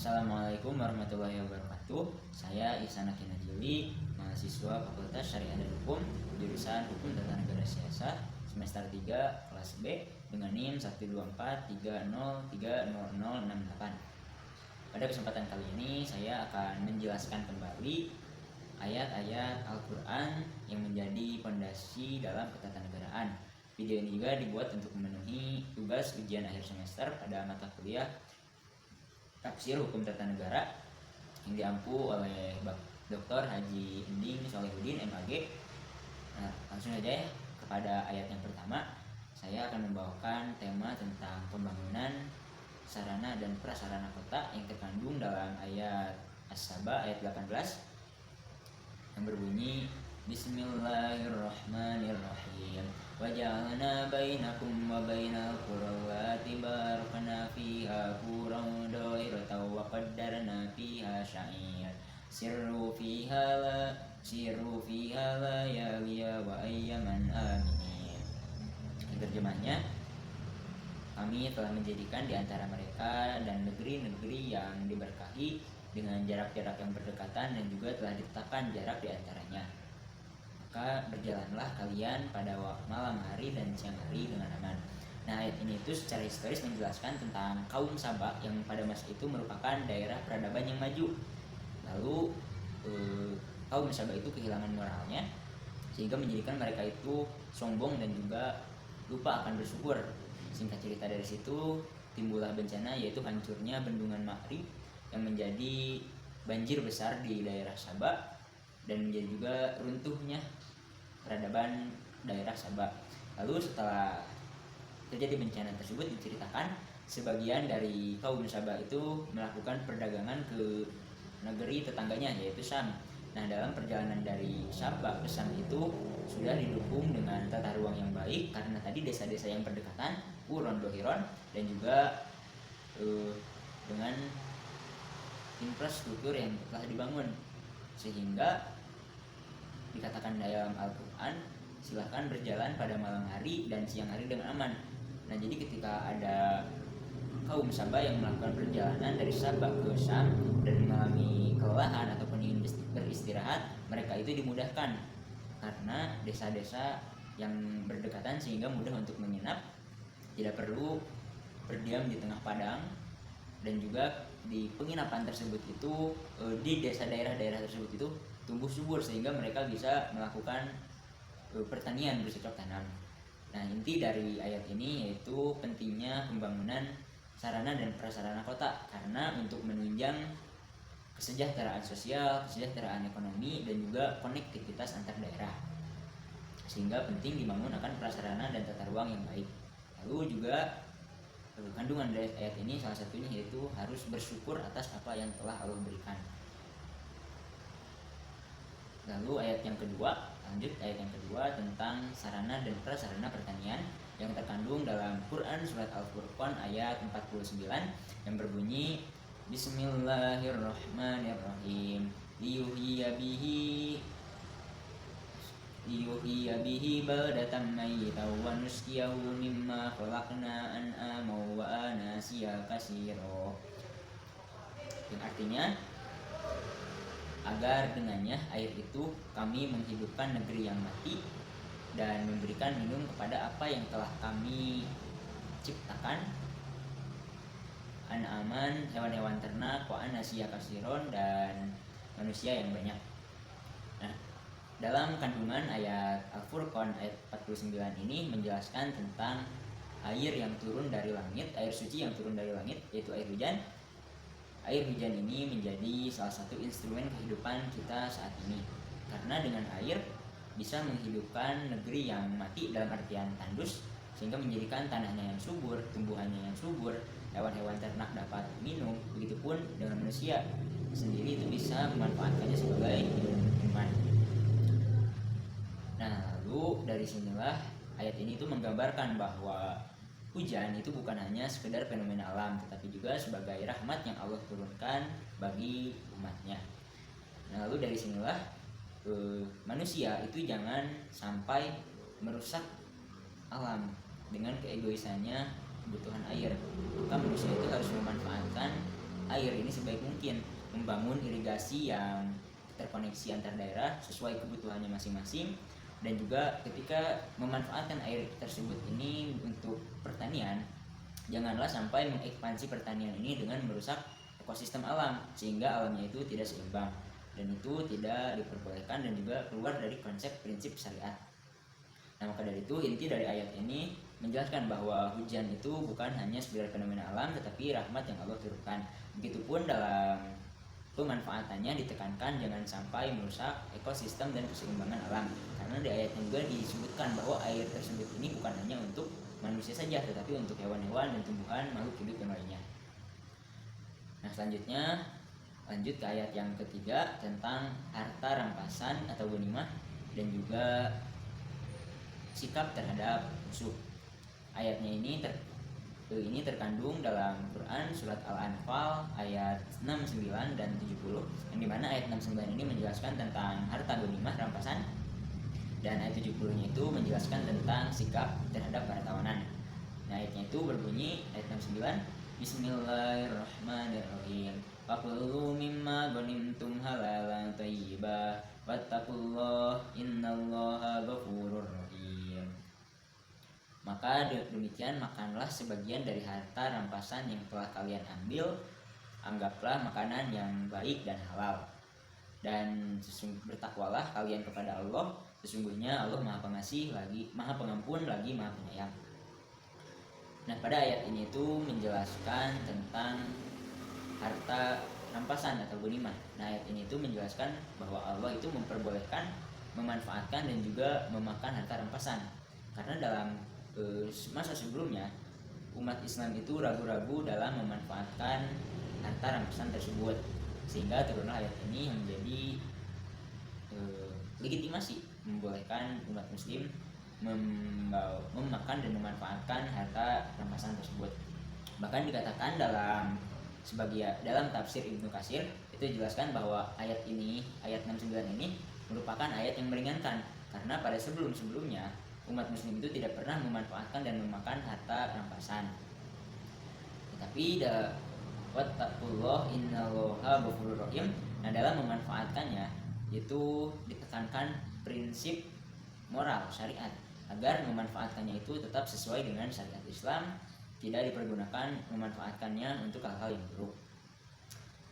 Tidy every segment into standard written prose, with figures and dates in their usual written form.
Assalamualaikum warahmatullahi wabarakatuh. Saya Ihsan Akinajili, mahasiswa Fakultas Syariah dan Hukum, jurusan Hukum Tata Negara Siasat, semester 3 kelas B dengan NIM 12430300068. Pada kesempatan kali ini saya akan menjelaskan kembali ayat-ayat Al-Quran yang menjadi fondasi dalam ketatanegaraan. Video ini juga dibuat untuk memenuhi tugas ujian akhir semester pada mata kuliah Tafsir Hukum Tata Negara yang diampu oleh Dr. Haji Ending Solihuddin MAG. Nah, langsung saja ya kepada ayat yang pertama. Saya akan membawakan tema tentang pembangunan sarana dan prasarana kota yang terkandung dalam ayat As-Saba ayat 18 yang berbunyi Bismillahirrahmanirrahim. Waja'alna bainakum wa bainal qura allati barakna fiha quran dairatan wa qaddarna fiha sya'ir sirru fiha layaliya wa ayyaman aminin. Terjemahnya, kami telah menjadikan di antara mereka dan negeri-negeri yang diberkahi dengan jarak-jarak yang berdekatan dan juga telah ditetapkan jarak di antaranya. Maka berjalanlah kalian pada malam hari dan siang hari dengan aman. Nah, ayat ini itu secara historis menjelaskan tentang kaum Sabak yang pada masa itu merupakan daerah peradaban yang maju. Lalu kaum Sabak itu kehilangan moralnya sehingga menjadikan mereka itu sombong dan juga lupa akan bersyukur. Singkat cerita, dari situ timbullah bencana, yaitu hancurnya bendungan Ma'rib yang menjadi banjir besar di daerah Sabak dan menjadi juga runtuhnya peradaban daerah Sabak. Lalu setelah terjadi bencana tersebut, diceritakan sebagian dari kaum Sabak itu melakukan perdagangan ke negeri tetangganya, yaitu Syam. Nah, dalam perjalanan dari Sabak ke Syam itu sudah didukung dengan tata ruang yang baik karena tadi desa-desa yang berdekatan, Quron Dohiron, dan juga dengan infrastruktur yang telah dibangun, sehingga dikatakan dalam Al-Quran, silahkan berjalan pada malam hari dan siang hari dengan aman. Nah, jadi ketika ada kaum Sabah yang melakukan perjalanan dari Sabah ke Syam dan mengalami kelelahan ataupun ingin beristirahat, mereka itu dimudahkan karena desa-desa yang berdekatan sehingga mudah untuk menginap, tidak perlu berdiam di tengah padang, dan juga di penginapan tersebut itu di daerah-daerah tersebut itu tumbuh subur sehingga mereka bisa melakukan pertanian bercocok tanam. Nah, inti dari ayat ini yaitu pentingnya pembangunan sarana dan prasarana kota karena untuk menunjang kesejahteraan sosial, kesejahteraan ekonomi, dan juga konektivitas antar daerah, sehingga penting dibangun akan prasarana dan tata ruang yang baik. Lalu juga kandungan dari ayat ini salah satunya yaitu harus bersyukur atas apa yang telah Allah berikan. Lalu ayat yang kedua, lanjut ayat yang kedua tentang sarana dan prasarana pertanian yang terkandung dalam Quran surat Al-Furqan ayat 49 yang berbunyi Bismillahirrahmanirrahim. Liyuhyiya bihi baldatan mayyitan wa nusqiyahu mimma khalaqna an'aman wa anasiya katsira. Yang artinya, agar dengannya air itu kami menghidupkan negeri yang mati dan memberikan minum kepada apa yang telah kami ciptakan, an'aman hewan-hewan ternak, wa anasiya katsiron dan manusia yang banyak. Nah, dalam kandungan ayat Al-Furqan ayat 49 ini menjelaskan tentang air yang turun dari langit, air suci yang turun dari langit, yaitu air hujan. Air hujan ini menjadi salah satu instrumen kehidupan kita saat ini, karena dengan air bisa menghidupkan negeri yang mati dalam artian tandus, sehingga menjadikan tanahnya yang subur, tumbuhannya yang subur, hewan-hewan ternak dapat minum, begitupun dengan manusia sendiri itu bisa memanfaatkannya sebagai minuman. Nah, lalu dari sinilah ayat ini itu menggambarkan bahwa hujan itu bukan hanya sekedar fenomena alam, tetapi juga sebagai rahmat yang Allah turunkan bagi umatnya. Nah, lalu dari sinilah manusia itu jangan sampai merusak alam dengan keegoisannya kebutuhan air. Maka manusia itu harus memanfaatkan air air ini sebaik mungkin, membangun irigasi yang terkoneksi antar daerah sesuai kebutuhannya masing-masing, dan juga ketika memanfaatkan air tersebut ini untuk pertanian, janganlah sampai mengekspansi pertanian ini dengan merusak ekosistem alam sehingga alamnya itu tidak seimbang, dan itu tidak diperbolehkan dan juga keluar dari konsep prinsip syariat. Nah, maka dari itu inti dari ayat ini menjelaskan bahwa hujan itu bukan hanya sekedar fenomena alam tetapi rahmat yang Allah turunkan. Begitupun dalam pemanfaatannya ditekankan jangan sampai merusak ekosistem dan keseimbangan alam, karena di ayat yang juga disebutkan bahwa air tersebut ini bukan hanya untuk manusia saja tetapi untuk hewan-hewan dan tumbuhan makhluk hidup yang lainnya. Nah, selanjutnya lanjut ke ayat yang ketiga tentang harta rampasan atau ghanimah dan juga sikap terhadap musuh. Ayatnya ini terkandung dalam Quran surat Al-Anfal ayat 69 dan 70, yang dimana ayat 69 ini menjelaskan tentang harta ghanimah rampasan, dan ayat 70-nya itu menjelaskan tentang sikap terhadap para tawanan. Nah, ayatnya itu berbunyi, ayat 69, Bismillahirrahmanirrahim. Fakulu mimma ghanimtum halalan thayyibah wattaqullaha innallaha ghafurur rahim. Maka demikian makanlah sebagian dari harta rampasan yang telah kalian ambil, anggaplah makanan yang baik dan halal, dan bertakwalah kalian kepada Allah, sesungguhnya Allah Maha Pengasih lagi Maha Pengampun lagi Maha Penyayang. Nah, pada ayat ini itu menjelaskan tentang harta rampasan atau ghanimah. Nah, ayat ini itu menjelaskan bahwa Allah itu memperbolehkan memanfaatkan dan juga memakan harta rampasan, karena dalam masa sebelumnya umat Islam itu ragu-ragu dalam memanfaatkan harta rampasan tersebut, sehingga turunlah ayat ini yang menjadi legitimasi membolehkan umat muslim memakan dan memanfaatkan harta rampasan tersebut. Bahkan dikatakan dalam tafsir Ibnu Katsir itu dijelaskan bahwa ayat 69 ini merupakan ayat yang meringankan, karena pada sebelum-sebelumnya umat muslim itu tidak pernah memanfaatkan dan memakan harta rampasan. Tetapi wattaqullah innallaha ghafurur rahim. Nah, dalam memanfaatkannya itu ditekankan prinsip moral syariat agar memanfaatkannya itu tetap sesuai dengan syariat Islam, tidak dipergunakan memanfaatkannya untuk hal-hal yang buruk.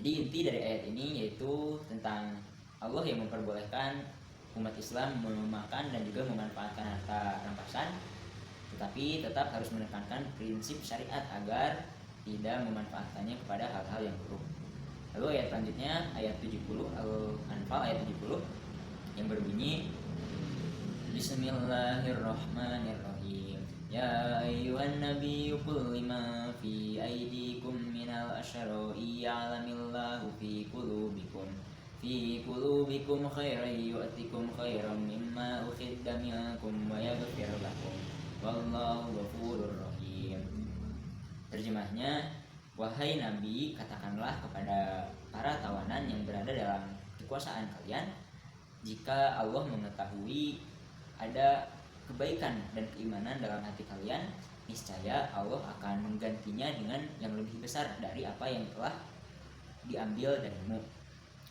Jadi inti dari ayat ini yaitu tentang Allah yang memperbolehkan umat Islam memakan dan juga memanfaatkan harta rampasan, tetapi tetap harus menekankan prinsip syariat agar tidak memanfaatkannya kepada hal-hal yang buruk. Lalu ayat selanjutnya ayat 70 Al-Anfal ayat 70 yang berbunyi, Bismillahirrahmanirrahim. Ya ayyuhan nabiyyu qul lima fi aydikum minal asyra'i ya'lamillahu fi qulubikum khairan yu'tikum khairan mimma ukhidda minkum wa yaghfir lakum wallahu ghafurur rahim. Terjemahnya, wahai Nabi, katakanlah kepada para tawanan yang berada dalam kekuasaan kalian, jika Allah mengetahui ada kebaikan dan keimanan dalam hati kalian, niscaya Allah akan menggantinya dengan yang lebih besar dari apa yang telah diambil darimu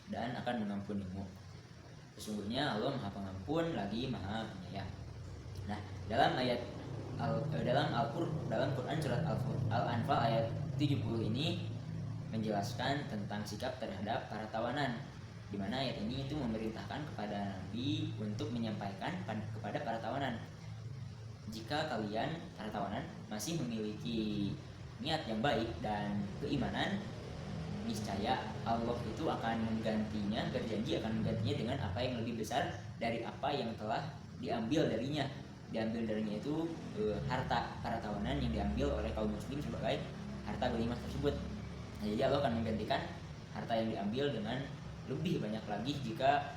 dan akan mengampunimu. Sesungguhnya Allah Maha Pengampun lagi Maha Penyayang. Nah, dalam Quran surat Al-Anfal ayat 70 ini menjelaskan tentang sikap terhadap para tawanan, di mana ayat ini itu memerintahkan kepada Nabi untuk menyampaikan kepada para tawanan, jika kalian para tawanan masih memiliki niat yang baik dan keimanan, niscaya Allah itu akan berjanji akan menggantinya dengan apa yang lebih besar dari apa yang telah diambil darinya. Diambil darinya itu harta para tawanan yang diambil oleh kaum muslim sebagai harta ghanimah tersebut. Nah, jadi Allah akan menggantikan harta yang diambil dengan lebih banyak lagi jika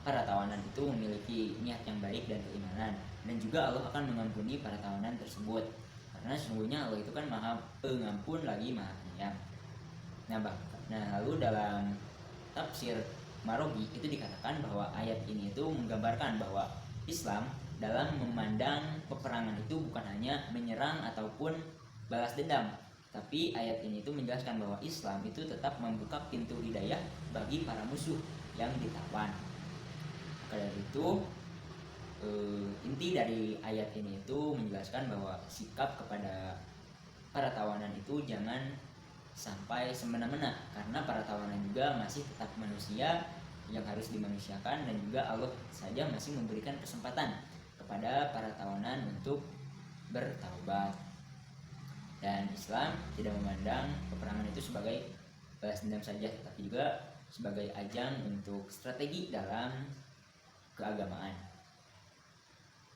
para tawanan itu memiliki niat yang baik dan keimanan, dan juga Allah akan mengampuni para tawanan tersebut, karena sesungguhnya Allah itu kan Maha Pengampun lagi Maha Penyayang. Nah, lalu dalam tafsir Marogi itu dikatakan bahwa ayat ini itu menggambarkan bahwa Islam dalam memandang peperangan itu bukan hanya menyerang ataupun balas dendam, Tapi ayat ini itu menjelaskan bahwa Islam itu tetap membuka pintu hidayah bagi para musuh yang ditawan. Maka dari itu inti dari ayat ini itu menjelaskan bahwa sikap kepada para tawanan itu jangan sampai semena-mena, karena para tawanan juga masih tetap manusia yang harus dimanusiakan, dan juga Allah saja masih memberikan kesempatan kepada para tawanan untuk bertaubat. Dan Islam tidak memandang peperangan itu sebagai balas dendam saja, tetapi juga sebagai ajang untuk strategi dalam keagamaan.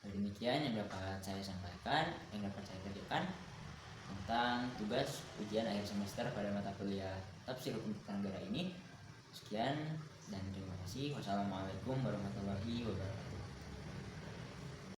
Demikian yang dapat saya sampaikan, yang dapat saya kerjakan tentang tugas ujian akhir semester pada mata kuliah Tafsir Hukum Tata Negara ini. Sekian dan terima kasih. Wassalamualaikum warahmatullahi wabarakatuh.